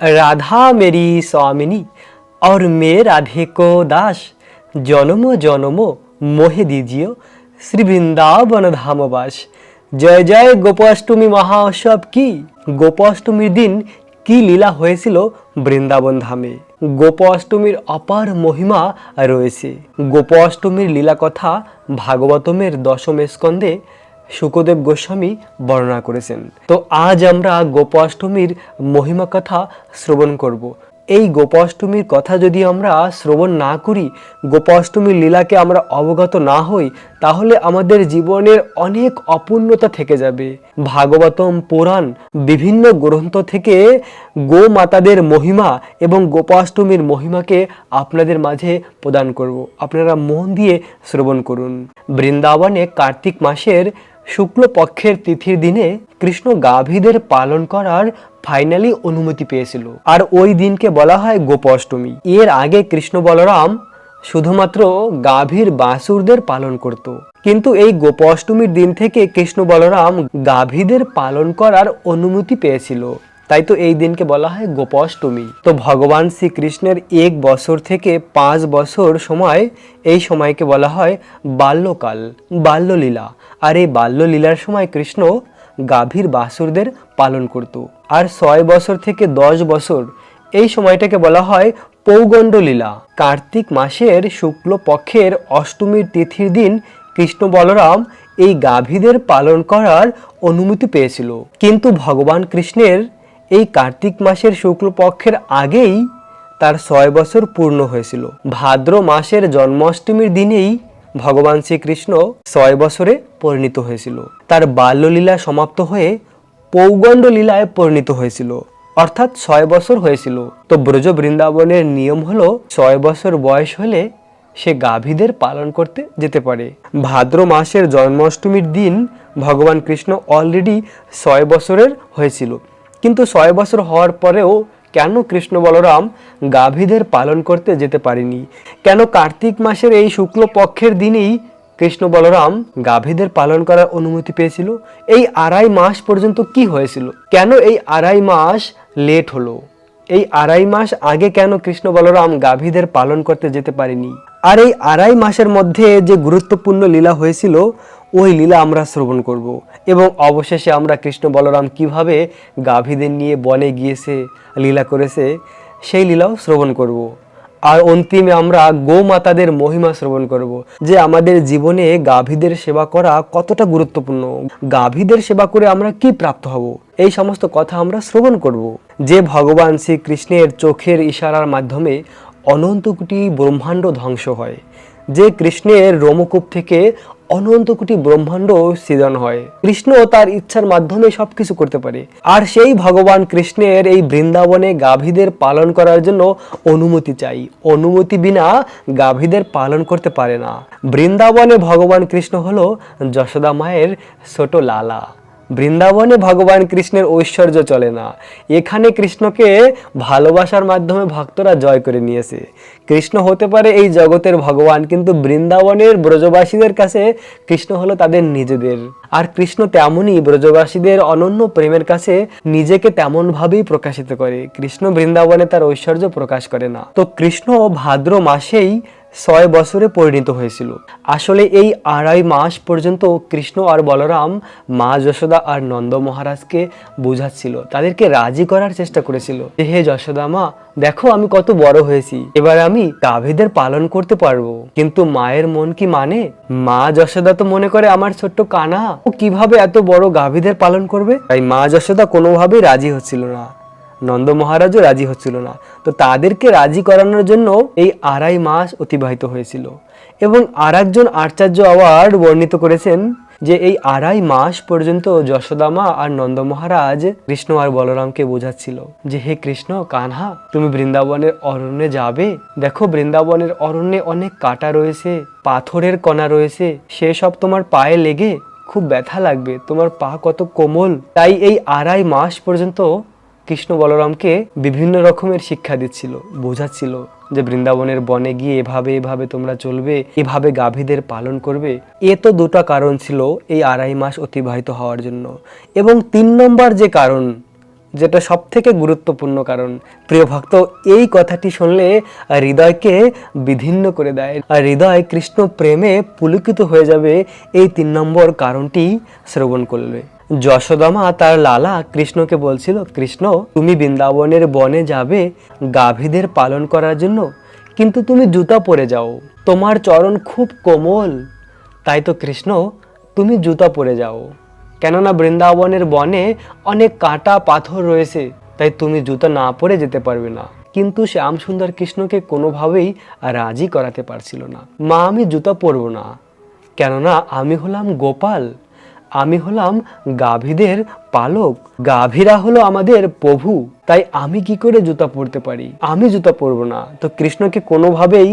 राधा मेरी स्वामिनी और मैं राधे को दास, जन्म जन्म मोहे दीजिए श्री वृंदावन धामवास। জয় জয় গোপাষ্টমী মহাউৎসব কি। গোপাষ্টমীর দিন কি লীলা হয়েছিল বৃন্দাবন ধামে। গোপাষ্টমীর অপার মহিমা রয়েছে। গোপাষ্টমীর লীলা কথা ভাগবতমের দশম স্কন্ধে শুকদেব গোস্বামী বর্ণনা করেছেন। তো আজ আমরা গোপাষ্টমীর মহিমা কথা শ্রবণ করব। এই গোপাষ্টমীর কথা যদি আমরা শ্রবণ না করি, গোপাষ্টমীর লীলাকে আমরা অবগত না হই, তাহলে আমাদের জীবনের অনেক অপূর্ণতা থেকে যাবে। ভাগবতম পুরাণ বিভিন্ন গ্রন্থ থেকে গোমাতাদের মহিমা এবং গোপাষ্টমীর মহিমাকে আপনাদের মাঝে প্রদান করব। আপনারা মন দিয়ে শ্রবণ করুন। বৃন্দাবনে কার্তিক মাসের শুক্লপক্ষের তিথির দিনে কৃষ্ণ গাভীদের পালন করার ফাইনালি অনুমতি পেয়েছিল, আর ওই দিনকে বলা হয় গোপাষ্টমী। এর আগে কৃষ্ণ বলরাম শুধুমাত্র গাভীর বাছুরদের পালন করত, কিন্তু এই গোপাষ্টমীর দিন থেকে কৃষ্ণ বলরাম গাভীদের পালন করার অনুমতি পেয়েছিল, তাই তো এই দিনকে বলা হয় গোপাষ্টমী। তো ভগবান শ্রীকৃষ্ণের 1 বছর থেকে 5 বছর সময়, এই সময়কে বলা হয় বাল্যকাল, বাল্যলীলা। আর এই বাল্যলীলার সময় কৃষ্ণ গাভীর বাছুরদের পালন করত। আর 6 বছর থেকে 10 বছর এই সময়টাকে বলা হয় পৌগণ্ড লীলা। কার্তিক মাসের শুক্ল পক্ষের অষ্টমীর তিথির দিন কৃষ্ণ বলরাম এই গাভীদের পালন করার অনুমতি পেয়েছিল, কিন্তু ভগবান কৃষ্ণের এই কার্তিক মাসের শুক্লপক্ষের আগেই তার 6 বছর পূর্ণ হয়েছিল। ভাদ্র মাসের জন্মাষ্টমীর দিনেই ভগবান শ্রীকৃষ্ণ 6 বছরে পরিণত হয়েছিল। তার বাল্যলীলা সমাপ্ত হয়ে পৌগণ্ড লীলায় পরিণত হয়েছিল, অর্থাৎ 6 বছর হয়েছিল। তো ব্রজ বৃন্দাবনের নিয়ম হলো 6 বছর বয়স হলে সে গাভীদের পালন করতে যেতে পারে। ভাদ্র মাসের জন্মাষ্টমীর দিন ভগবান কৃষ্ণ অলরেডি 6 বছরের হয়েছিল, কিন্তু 6 বছর হওয়ার পরেও কেন কৃষ্ণ বলরাম গাভীদের পালন করতে যেতে পারেনি? কেন কার্তিক মাসের এই শুক্লপক্ষের দিনেই কৃষ্ণ বলরাম গাভীদের পালন করার অনুমতি পেয়েছিল? এই 2.5 মাস পর্যন্ত কি হয়েছিল? কেন এই 2.5 মাস লেট হলো? এই 2.5 মাস আগে কেন কৃষ্ণ বলরাম গাভীদের পালন করতে যেতে পারেনি? আর এই 2.5 মাসের মধ্যে যে গুরুত্বপূর্ণ লীলা হয়েছিল, ওই লীলা আমরা শ্রবণ করব। এবং অবশেষে আমরা কৃষ্ণ বলরাম কিভাবে গাভীদের নিয়ে বনে গিয়েছে, লীলা করেছে, সেই লীলাও শ্রবণ করব। আর অন্তিমে আমরা গোমাতাদের মহিমা শ্রবণ করব, যে আমাদের জীবনে গাভীদের সেবা করা কতটা গুরুত্বপূর্ণ, গাভীদের সেবা করে আমরা কি প্রাপ্ত হব, এই সমস্ত কথা আমরা শ্রবণ করব। যে ভগবান শ্রীকৃষ্ণের চোখের ইশারার মাধ্যমে অনন্ত কোটি ব্রহ্মাণ্ড ধ্বংস হয়, যে কৃষ্ণের রোমকূপ থেকে অনন্ত কোটি ব্রহ্মাণ্ড সৃজন হয়, কৃষ্ণ তার ইচ্ছার মাধ্যমে সবকিছু করতে পারে। আর সেই ভগবান কৃষ্ণের এই বৃন্দাবনে গাভীদের পালন করার জন্য অনুমতি চাই। অনুমতি বিনা গাভীদের পালন করতে পারে না। বৃন্দাবনে ভগবান কৃষ্ণ হলো যশোদা মায়ের ছোট লালা। বৃন্দাবনে ভগবান কৃষ্ণের ঐশ্বর্য চলে না, এখানে কৃষ্ণকে ভালোবাসার মাধ্যমে ভক্তরা জয় করে নিয়েছে। কৃষ্ণ হতে পারে এই জগতের ভগবান, কিন্তু বৃন্দাবনের ব্রজবাসীদের কাছে কৃষ্ণ হলো তাদের নিজেদের। আর কৃষ্ণ তেমনই ব্রজবাসীদের অনন্য প্রেমের কাছে নিজেকে তেমন ভাবেই প্রকাশিত করে। কৃষ্ণ বৃন্দাবনে তার ঐশ্বর্য প্রকাশ করে না। তো কৃষ্ণ ভাদ্র মাসেই 6 বছরে পরিণত হয়েছিল। আসলে এই 2.5 মাস পর্যন্ত কৃষ্ণ আর বলরাম মা যশোদা আর নন্দ মহারাজকে বোঝাচ্ছিল, তাদেরকে রাজি করার চেষ্টা করেছিল যে হে যশোদা মা, দেখো আমি কত বড় হয়েছি, এবার আমি গাভীদের পালন করতে পারবো। কিন্তু মায়ের মন কি মানে? মা যশোদা তো মনে করে আমার ছোট্ট কানা ও কিভাবে এত বড় গাভীদের পালন করবে। তাই মা যশোদা কোনোভাবেই রাজি হচ্ছিল না, নন্দ মহারাজও রাজি হচ্ছিল না। তো তাদেরকে রাজি করানোর জন্য এই 2.5 মাস অতিবাহিত হয়েছিল। এবং আর একজন আচার্য অ্যাওয়ার্ড বর্ণিত করেছেন যে এই 2.5 মাস পর্যন্ত যশোদামা আর নন্দ মহারাজ কৃষ্ণ আর বলরামকে বোঝাচ্ছিল যে হে কৃষ্ণ, কানহা, তুমি বৃন্দাবনের অরণ্যে যাবে, দেখো বৃন্দাবনের অরণ্যে অনেক কাঁটা রয়েছে, পাথরের কণা রয়েছে, সেসব তোমার পায়ে লেগে খুব ব্যথা লাগবে, তোমার পা কত কোমল। তাই এই 2.5 মাস পর্যন্ত কৃষ্ণ বলরামকে বিভিন্ন রকমের শিক্ষা দিচ্ছিল, বোঝাচ্ছিল যে বৃন্দাবনের বনে গিয়ে এভাবে এভাবে তোমরা চলবে, এভাবে গাভীদের পালন করবে। এ তো 2টা কারণ ছিল এই 2.5 মাস অতিবাহিত হওয়ার জন্য। এবং 3 নম্বর যে কারণ যেটা সব থেকে গুরুত্বপূর্ণ কারণ। প্রিয় ভক্ত, এই কথাটি শুনলে হৃদয়কে বিধিন্ন করে দেয়, আর হৃদয় কৃষ্ণ প্রেমে পুলকিত হয়ে যাবে এই 3 নম্বর কারণটি শ্রবণ করলে। যশোদামা তার লালা কৃষ্ণকে বলছিল, কৃষ্ণ তুমি বৃন্দাবনের বনে যাবে গাভীদের পালন করার জন্য, কিন্তু তুমি জুতা পরে যাও, তোমার চরণ খুব কোমল, তাই তো কৃষ্ণ তুমি জুতা পরে যাও, কেননা বৃন্দাবনের বনে অনেক কাঁটা পাথর রয়েছে, তাই তুমি জুতা না পরে যেতে পারবে না। কিন্তু শ্যামসুন্দর কৃষ্ণকে কোনোভাবেই রাজি করাতে পারছিল না। মা, আমি জুতা পরবো না, কেননা আমি হলাম গোপাল, আমি হলাম গাভীদের পালক, গাভীরা হলো আমাদের প্রভু, তাই আমি কি করে জুতা পরতে পারি, আমি জুতা পরবো না। তো কৃষ্ণকে কোনোভাবেই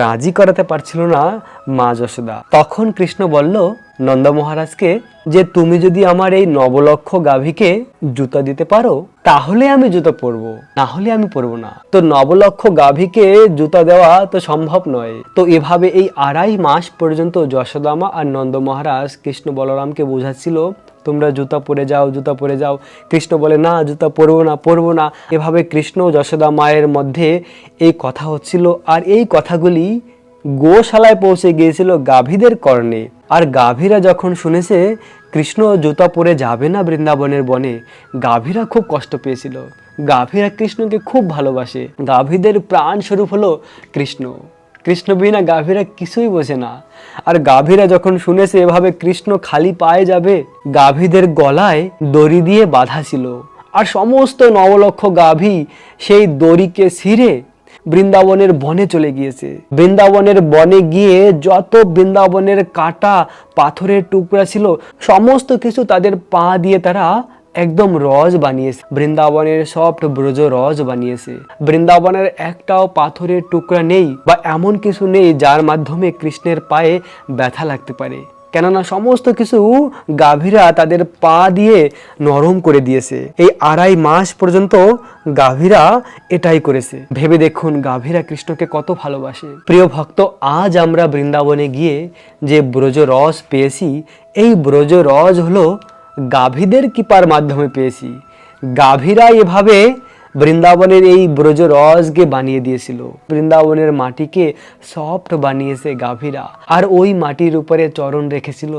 রাজি করাতে পারছিল না মা যশোদা। তখন কৃষ্ণ বলল নন্দ মহারাজকে যে তুমি যদি আমার এই নবলক্ষ গাভীকে জুতা দিতে পারো তাহলে আমি জুতা পরবো, না হলে আমি পরবো না। তো নবলক্ষ গাভীকে জুতা দেওয়া তো সম্ভব নয়। তো এভাবে এই 2.5 মাস পর্যন্ত যশোদামা আর নন্দ মহারাজ কৃষ্ণ বলরামকে বোঝাচ্ছিল তোমরা জুতা পরে যাও, জুতা পরে যাও। কৃষ্ণ বলে না, জুতা পরবো না, পরবো না। এভাবে কৃষ্ণ যশোদা মায়ের মধ্যে এই কথা হচ্ছিল, আর এই কথাগুলি গোশালায় পৌঁছে গিয়েছিল গাভীদের কর্ণে। আর গাভীরা যখন শুনেছে কৃষ্ণ জুতা পরে যাবে না বৃন্দাবনের বনে, গাভীরা খুব কষ্ট পেয়েছিল। গাভীরা কৃষ্ণকে খুব ভালোবাসে, গাভীদের প্রাণ স্বরূপ হলো কৃষ্ণ। কৃষ্ণ বিনা গাভীরা কিছুই বোঝে না। আর গাভীরা যখন শুনেছে এভাবে কৃষ্ণ খালি পায়ে যাবে, গাভীদের গলায় দড়ি দিয়ে বাঁধা ছিল, আর সমস্ত নবলক্ষ গাভী সেই দড়িকে ছিঁড়ে বৃন্দাবনের বনে চলে গিয়েছে। বৃন্দাবনের বনে গিয়ে যত বৃন্দাবনের কাটা পাথরের টুকরা ছিল সমস্ত কিছু তাদের পা দিয়ে তারা একদম রজ বানিয়েছে, বৃন্দাবনের সফট ব্রজ রজ বানিয়েছে। বৃন্দাবনের একটাও পাথরের টুকরা নেই বা এমন কিছু নেই যার মাধ্যমে কৃষ্ণের পায়ে ব্যথা লাগতে পারে, কেননা সমস্ত কিছু গাভীরা তাদের পা দিয়ে নরম করে দিয়েছে। এই 2.5 মাস পর্যন্ত গাভীরা এটাই করেছে। ভেবে দেখুন গাভীরা কৃষ্ণকে কত ভালোবাসে। প্রিয় ভক্ত, আজ আমরা বৃন্দাবনে গিয়ে যে ব্রজ রস পেয়েছি, এই ব্রজ রস হলো গাভীদের কৃপার মাধ্যমে পেয়েছি। গাভীরা এভাবে বৃন্দাবনের এই ব্রজ রসকে বানিয়ে দিয়েছিল, বৃন্দাবনের মাটিকে সফট বানিয়েছে গাভীরা, আর ওই মাটির উপরে চরণ রেখেছিল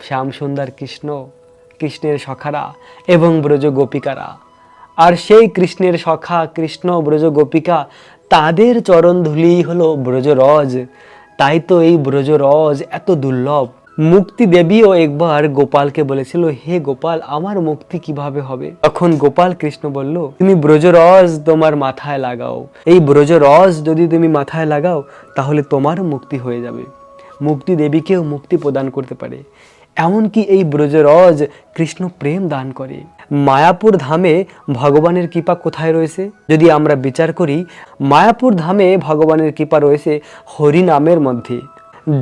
শ্যামসুন্দর কৃষ্ণ, কৃষ্ণের সখারা এবং ব্রজ গোপিকারা। আর সেই কৃষ্ণের সখা, কৃষ্ণ, ব্রজ গোপিকা, তাদের চরণ ধুলি হলো ব্রজ রজ। তাই তো এই ব্রজ রজ এত দুর্লভ। মুক্তি দেবীও একবার গোপালকে বলেছিল, হে গোপাল, আমার মুক্তি কিভাবে হবে? তখন গোপাল কৃষ্ণ বলল, তুমি ব্রজরস তোমার মাথায় লাগাও, এই ব্রজরস যদি তুমি মাথায় লাগাও তাহলে তোমারও মুক্তি হয়ে যাবে। মুক্তি দেবীকেও মুক্তি প্রদান করতে পারে। এমনকি এই ব্রজরস কৃষ্ণ প্রেম দান করে। মায়াপুর ধামে ভগবানের কৃপা কোথায় রয়েছে? যদি আমরা বিচার করি, মায়াপুর ধামে ভগবানের কৃপা রয়েছে হরি নামের মধ্যে।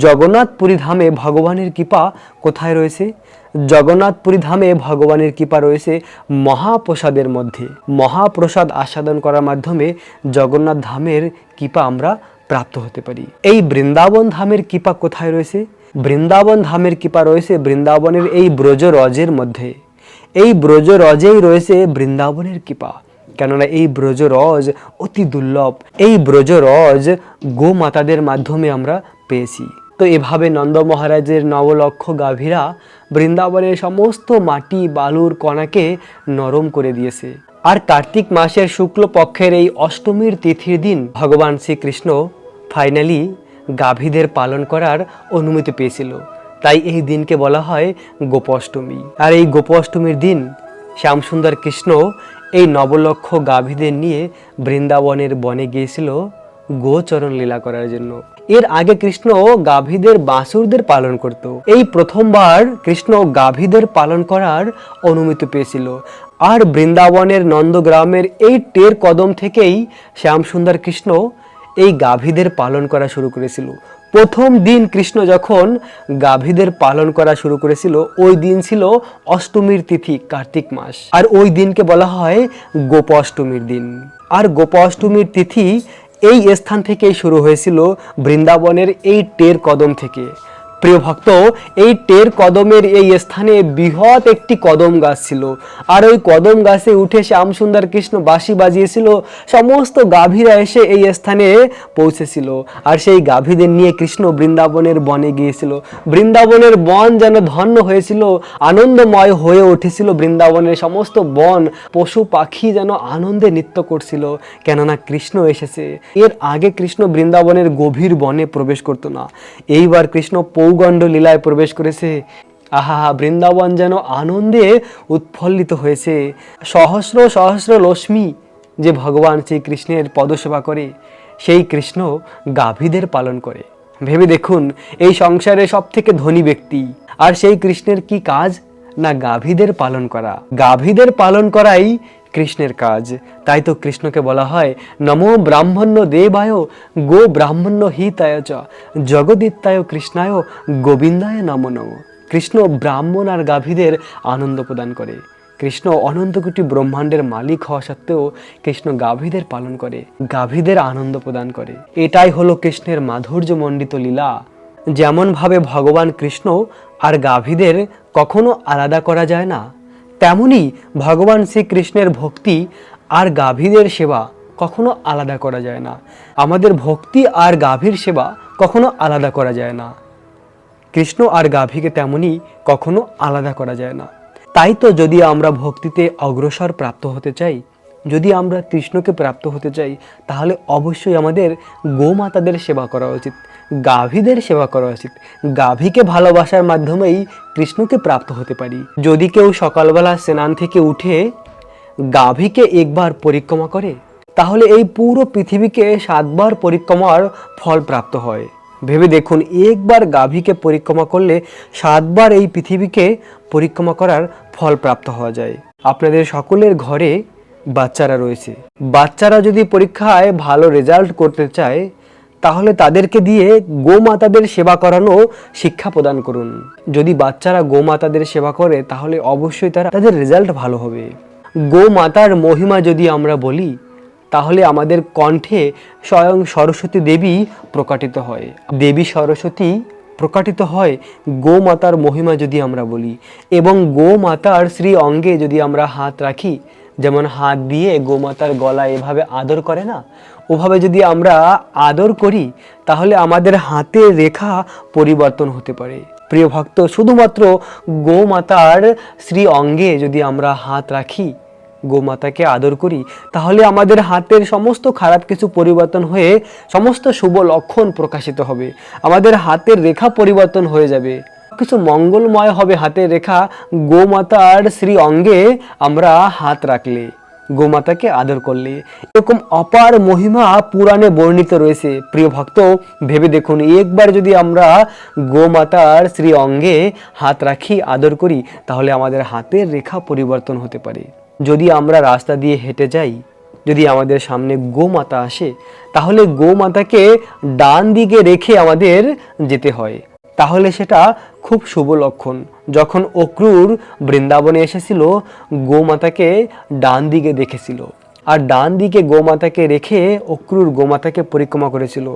জগন্নাথপুরী ধামে ভগবানের কৃপা কোথায় রয়েছে? জগন্নাথপুরী ধামে ভগবানের কৃপা রয়েছে মহাপ্রসাদের মধ্যে। মহাপ্রসাদ আস্বাদন করার মাধ্যমে জগন্নাথ ধামের কৃপা আমরা প্রাপ্ত হতে পারি। এই বৃন্দাবন ধামের কৃপা কোথায় রয়েছে? বৃন্দাবন ধামের কৃপা রয়েছে বৃন্দাবনের এই ব্রজ রজের মধ্যে। এই ব্রজ রজেই রয়েছে বৃন্দাবনের কৃপা, কেননা এই ব্রজ রজ অতি দুর্লভ। এই ব্রজ রজ গোমাতাদের মাধ্যমে আমরা পেয়েছি। তো এভাবে নন্দ মহারাজের নবলক্ষ গাভীরা বৃন্দাবনের সমস্ত মাটি বালুর কণাকে নরম করে দিয়েছে। আর কার্তিক মাসের শুক্লপক্ষের এই অষ্টমীর তিথির দিন ভগবান শ্রীকৃষ্ণ ফাইনালি গাভীদের পালন করার অনুমতি পেয়েছিল। তাই এই দিনকে বলা হয় গোপাষ্টমী। আর এই গোপাষ্টমীর দিন শ্যামসুন্দর কৃষ্ণ এই নবলক্ষ গাভীদের নিয়ে বৃন্দাবনের বনে গিয়েছিল গোচরণ লীলা করার জন্য। এর আগে কৃষ্ণ গাভীদের বাছুরদের পালন করত। এই প্রথমবার কৃষ্ণ গাভীদের পালন করার অনুমতি পেয়েছিল। আর বৃন্দাবনের নন্দগ্রামের এই টের কদম থেকেই শ্যামসুন্দর কৃষ্ণ এই গাভীদের পালন করা শুরু করেছিল। প্রথম দিন কৃষ্ণ যখন গাভীদের পালন করা শুরু করেছিল ওই দিন ছিল অষ্টমীর তিথি, কার্তিক মাস। আর ওই দিনকে বলা হয় গোপাষ্টমীর দিন। আর গোপাষ্টমীর তিথি এই স্থান থেকেই শুরু হয়েছিল, বৃন্দাবনের এই টের কদম থেকে। প্রিয় ভক্ত, এই টের কদমের এই স্থানে বৃহৎ একটি কদম গাছ ছিল, আর ওই কদম গাছে উঠে শ্যামসুন্দর কৃষ্ণ বাঁশি বাজিয়েছিল। সমস্ত গাভীরা এসে এই স্থানে পৌঁছেছিল, আর সেই গাভীদের নিয়ে কৃষ্ণ বৃন্দাবনের বনে গিয়েছিল। বৃন্দাবনের বন যেন ধন্য হয়েছিল, আনন্দময় হয়ে উঠেছিল। বৃন্দাবনের সমস্ত বন, পশু পাখি যেন আনন্দে নৃত্য করছিল, কেননা কৃষ্ণ এসেছে। এর আগে কৃষ্ণ বৃন্দাবনের গভীর বনে প্রবেশ করত না, এইবার কৃষ্ণ পৌগণ্ড লীলায় প্রবেশ করেছে। আহা, বৃন্দাবন যেন আনন্দে উৎফুল্লিত হয়েছে। সহস্র সহস্র লক্ষ্মী যে ভগবান শ্রীকৃষ্ণের পদসেবা করে, সেই কৃষ্ণ গাভীদের পালন করে। ভেবে দেখুন, এই সংসারে সব থেকে ধনী ব্যক্তি, আর সেই কৃষ্ণের কি কাজ? না গাভীদের পালন করা। গাভীদের পালন করাই কৃষ্ণের কাজ। তাই তো কৃষ্ণকে বলা হয় নমো ব্রাহ্মণ্য দেবায় গো ব্রাহ্মণ্য হিতায় চ জগদিত্যায় কৃষ্ণায় গোবিন্দায় নমো নমঃ। কৃষ্ণ ব্রাহ্মণ আর গাভীদের আনন্দ প্রদান করে। কৃষ্ণ অনন্ত কোটি ব্রহ্মাণ্ডের মালিক হওয়া সত্ত্বেও কৃষ্ণ গাভীদের পালন করে, গাভীদের আনন্দ প্রদান করে। এটাই হলো কৃষ্ণের মাধুর্যমণ্ডিত লীলা। যেমন ভাবে ভগবান কৃষ্ণ আর গাভীদের কখনো আলাদা করা যায় না, তেমনি ভগবান শ্রীকৃষ্ণের ভক্তি আর গাভীদের সেবা কখনো আলাদা করা যায় না। আমাদের ভক্তি আর গাভীর সেবা কখনো আলাদা করা যায় না। কৃষ্ণ আর গাভীকে তেমনি কখনো আলাদা করা যায় না। তাই তো যদি আমরা ভক্তিতে অগ্রসর প্রাপ্ত হতে চাই, যদি আমরা কৃষ্ণকে প্রাপ্ত হতে চাই, তাহলে অবশ্যই আমাদের গোমাতাদের সেবা করা উচিত, গাভীদের সেবা করা উচিত। গাভীকে ভালোবাসার মাধ্যমেই কৃষ্ণকে প্রাপ্ত হতে পারি। যদি কেউ সকালবেলা স্নান থেকে উঠে গাভীকে একবার পরিক্রমা করে, তাহলে এই পুরো পৃথিবীকে 7 বার পরিক্রমার ফল প্রাপ্ত হয়। ভেবে দেখুন, একবার গাভীকে পরিক্রমা করলে 7 বার এই পৃথিবীকে পরিক্রমা করার ফল প্রাপ্ত হওয়া যায়। আপনাদের সকলের ঘরে বাচ্চারা রয়েছে, বাচ্চারা যদি পরীক্ষায় ভালো রেজাল্ট করতে চায়, তাহলে তাদেরকে দিয়ে গোমাতাদের সেবা করানো শিক্ষা প্রদান করুন। যদি বাচ্চারা গোমাতাদের সেবা করে, তাহলে অবশ্যই তাদের রেজাল্ট ভালো হবে। গোমাতার মহিমা যদি আমরা বলি, তাহলে আমাদের কণ্ঠে স্বয়ং সরস্বতী দেবী প্রকাটিত হয়। দেবী সরস্বতী প্রকাটিত হয় গোমাতার মহিমা যদি আমরা বলি। এবং গোমাতার শ্রী অঙ্গে যদি আমরা হাত রাখি, যেমন হাত দিয়ে গোমাতার গলায় এভাবে আদর করে না, ওভাবে যদি আমরা আদর করি, তাহলে আমাদের হাতের রেখা পরিবর্তন হতে পারে। প্রিয় ভক্ত, শুধুমাত্র গোমাতার শ্রী অঙ্গে যদি আমরা হাত রাখি, গোমাতাকে আদর করি, তাহলে আমাদের হাতের সমস্ত খারাপ কিছু পরিবর্তন হয়ে সমস্ত শুভ লক্ষণ প্রকাশিত হবে। আমাদের হাতের রেখা পরিবর্তন হয়ে যাবে, কিছু মঙ্গলময় হবে হাতের রেখা। গোমাতার শ্রী অঙ্গে আমরা হাত রাখলে, গোমাতাকে আদর করলে, এরকম অপার মহিমা পুরাণে বর্ণিত রয়েছে। প্রিয় ভক্ত, ভেবে দেখুন, একবার যদি আমরা গোমাতার শ্রী অঙ্গে হাত রাখি, আদর করি, তাহলে আমাদের হাতের রেখা পরিবর্তন হতে পারে। যদি আমরা রাস্তা দিয়ে হেঁটে যাই, যদি আমাদের সামনে গোমাতা আসে, তাহলে গোমাতাকে ডান দিকে রেখে আমাদের যেতে হয়, তাহলে সেটা খুব শুভ লক্ষণ। যখন অক্রূর বৃন্দাবনে এসেছিল, গোমাতাকে ডান দিকে দেখেছিল, আর ডান দিকে গোমাতাকে রেখে অক্রূর গোমাতাকে পরিক্রমা করেছিল,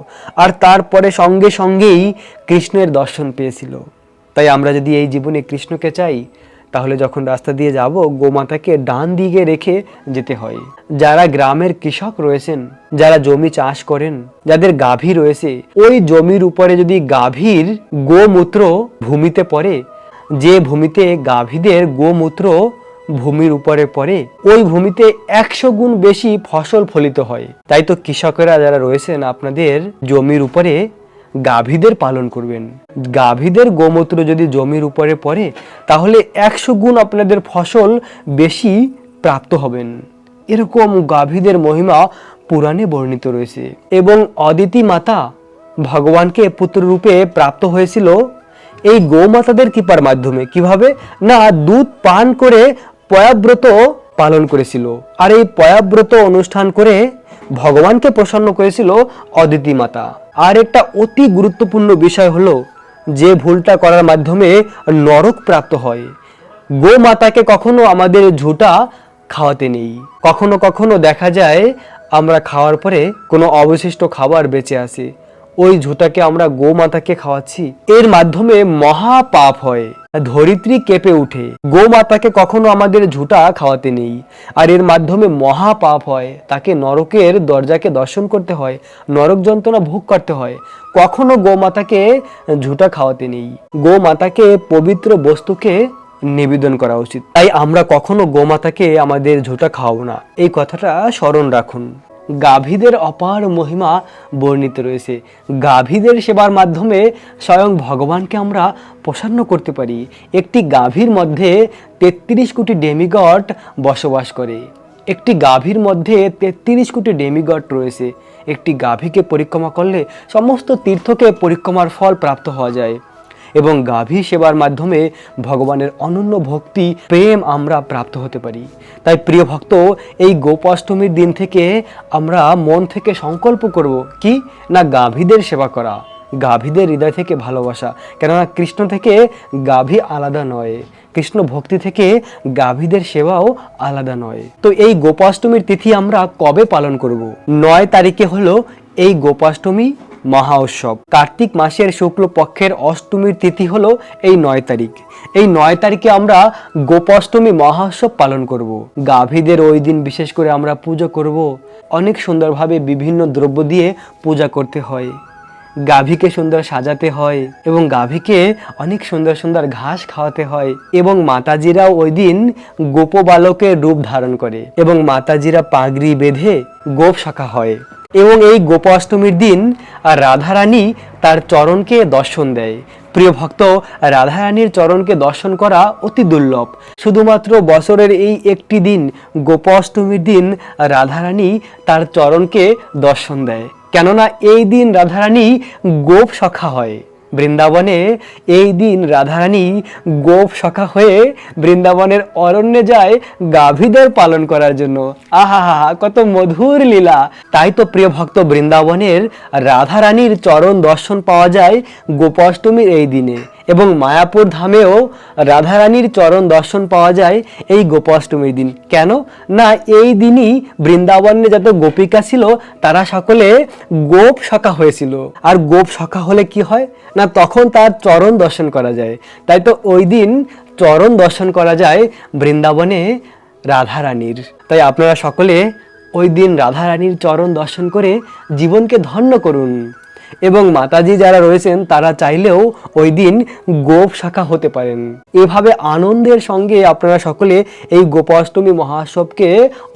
আর তারপরে সঙ্গে সঙ্গেই কৃষ্ণের দর্শন পেয়েছিল। তাই আমরা যদি এই জীবনে কৃষ্ণকে চাই, তাহলে যখন রাস্তা দিয়ে যাব, গোমাতাকে ডান দিকে রেখে যেতে হয়। যারা গ্রামের কৃষক রয়েছেন, যারা জমি চাষ করেন, যাদের গাভী রয়েছে, ওই জমির উপরে যদি গাভীর গোমূত্র ভূমিতে পড়ে, যে ভূমিতে গাভীদের গোমূত্র ভূমির উপরে পড়ে, ওই ভূমিতে 100 গুণ বেশি ফসল ফলিত হয়। তাই তো কৃষকেরা যারা রয়েছেন, আপনাদের জমির উপরে গাভীদের পালন করবেন। গাভীদের গোমূত্র যদি জমির উপরে পড়ে, তাহলে 100 গুণ আপনাদের ফসল বেশি প্রাপ্ত হবেন। এরকম গাভীদের মহিমা পুরাণে বর্ণিত রয়েছে। এবং অদিতি মাতা ভগবানকে পুত্র রূপে প্রাপ্ত হয়েছিল এই গোমাতাদের কৃপার মাধ্যমে। কিভাবে? না, দুধ পান করে পয়াব্রত পালন করেছিল, আর এই পয়াব্রত অনুষ্ঠান করে ভগবানকে প্রসন্ন করেছিল অদিতি মাতা। আর একটা অতি গুরুত্বপূর্ণ বিষয় হলো, যে ভুলটা করার মাধ্যমে নরক প্রাপ্ত হয়, গোমাতাকে কখনো আমাদের ঝুটা খাওয়াতে নেই। কখনো কখনো দেখা যায় আমরা খাওয়ার পরে কোনো অবশিষ্ট খাবার বেঁচে আসে, ওই ঝুঁটাকে আমরা গোমাতাকে খাওয়াচ্ছি, এর মাধ্যমে মহা পাপ হয়, ধরিত্রী কেঁপে উঠে। গোমাতাকে কখনো আমাদের ঝুঁটা খাওয়াতে নেই, আর এর মাধ্যমে মহা পাপ হয়, তাকে নরকের দরজাকে দর্শন করতে হয়, নরক যন্ত্রণা ভোগ করতে হয়। কখনো গোমাতাকে ঝুঁটা খাওয়াতে নেই, গোমাতাকে পবিত্র বস্তুকে নিবেদন করা উচিত। তাই আমরা কখনো গোমাতাকে আমাদের ঝুঁটা খাওয়াবো না, এই কথাটা স্মরণ রাখুন। গাভীদের অপার মহিমা বর্ণিত রয়েছে। গাভীদের সেবার মাধ্যমে স্বয়ং ভগবানকে আমরা প্রসন্ন করতে পারি। একটি গাভীর মধ্যে ৩৩ কোটি ডেমিগড বসবাস করে। একটি গাভীর মধ্যে ৩৩ কোটি ডেমিগড রয়েছে। একটি গাভীকে পরিক্রমা করলে সমস্ত তীর্থকে পরিক্রমার ফল প্রাপ্ত হওয়া যায় এবং গাভী সেবার মাধ্যমে ভগবানের অনন্য ভক্তি প্রেম আমরা প্রাপ্ত হতে পারি। তাই প্রিয় ভক্ত, এই গোপাষ্টমীর দিন থেকে আমরা মন থেকে সংকল্প করব কি না, গাভীদের সেবা করা, গাভীদের হৃদয় থেকে ভালোবাসা। কেননা কৃষ্ণ থেকে গাভী আলাদা নয়, কৃষ্ণ ভক্তি থেকে গাভীদের সেবাও আলাদা নয়। তো এই গোপাষ্টমীর তিথি আমরা কবে পালন করব? ৯ তারিখে হলো এই গোপাষ্টমী মহা উৎসব। কার্তিক মাসের শুক্ল পক্ষের অষ্টমীর তিথি হলো এই ৯ তারিখ। এই ৯ তারিখে আমরা গোপাষ্টমী মহা উৎসব পালন করব। গাভীদের ওই দিন বিশেষ করে আমরা পুজো করব। অনেক সুন্দরভাবে বিভিন্ন দ্রব্য দিয়ে পূজা করতে হয়, গাভীকে সুন্দর সাজাতে হয় এবং গাভীকে অনেক সুন্দর সুন্দর ঘাস খাওয়াতে হয় এবং মাতাজিরাও ওই দিন গোপ বালকের রূপ ধারণ করে এবং মাতাজিরা পাগড়ি বেঁধে গোপ শাখা হয়। এবং এই গোপাষ্টমীর দিন রাধারানী তার চরণকে দর্শন দেয়। প্রিয় ভক্ত, রাধারানীর চরণকে দর্শন করা অতি দুর্লভ। শুধুমাত্র বছরের এই একটি দিন, গোপাষ্টমীর দিন, রাধারানী তার চরণকে দর্শন দেয়। কেননা এই দিন রাধারানী গোপ সখা হয় বৃন্দাবনে। এই দিন রাধারানী গোপ সখা হয়ে বৃন্দাবনের অরণ্যে যায় গাভীদের পালন করার জন্য। আহা হা, কত মধুর লীলা! তাই তো প্রিয় ভক্ত, বৃন্দাবনের রাধারানীর চরণ দর্শন পাওয়া যায় গোপাষ্টমীর এই দিনে এবং মায়াপুর ধামেও রাধারানীর চরণ দর্শন পাওয়া যায় এই গোপাষ্টমীর দিন। কেন না, এই দিনই বৃন্দাবনে যত গোপিকা ছিল তারা সকলে গোপ সখা হয়েছিল। আর গোপ সখা হলে কি হয় না, তখন তার চরণ দর্শন করা যায়। তাই তো ওই দিন চরণ দর্শন করা যায় বৃন্দাবনে রাধারানীর। তাই আপনারা সকলে ওই দিন রাধারানীর চরণ দর্শন করে জীবনকে ধন্য করুন। এবং মাতাজি যারা রয়েছেন তারা চাইলেও ওই দিন গোপ শাখা হতে পারেন। এভাবে আনন্দের সঙ্গে আপনারা সকলে এই গোপাষ্টমী মহোৎসবকে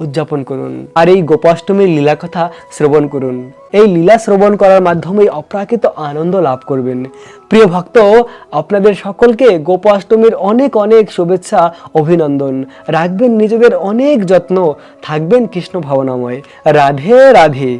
উদযাপন করুন আর এই গোপাষ্টমীর লীলা কথা শ্রবণ করুন। এই লীলা শ্রবণ করার মাধ্যমে অপ্রাকৃত আনন্দ লাভ করবেন। প্রিয় ভক্ত, আপনাদের সকলকে গোপাষ্টমীর অনেক অনেক শুভেচ্ছা, অভিনন্দন। রাখবেন নিজেদের অনেক যত্ন, থাকবেন কৃষ্ণ ভাবনাময়। রাধে রাধে।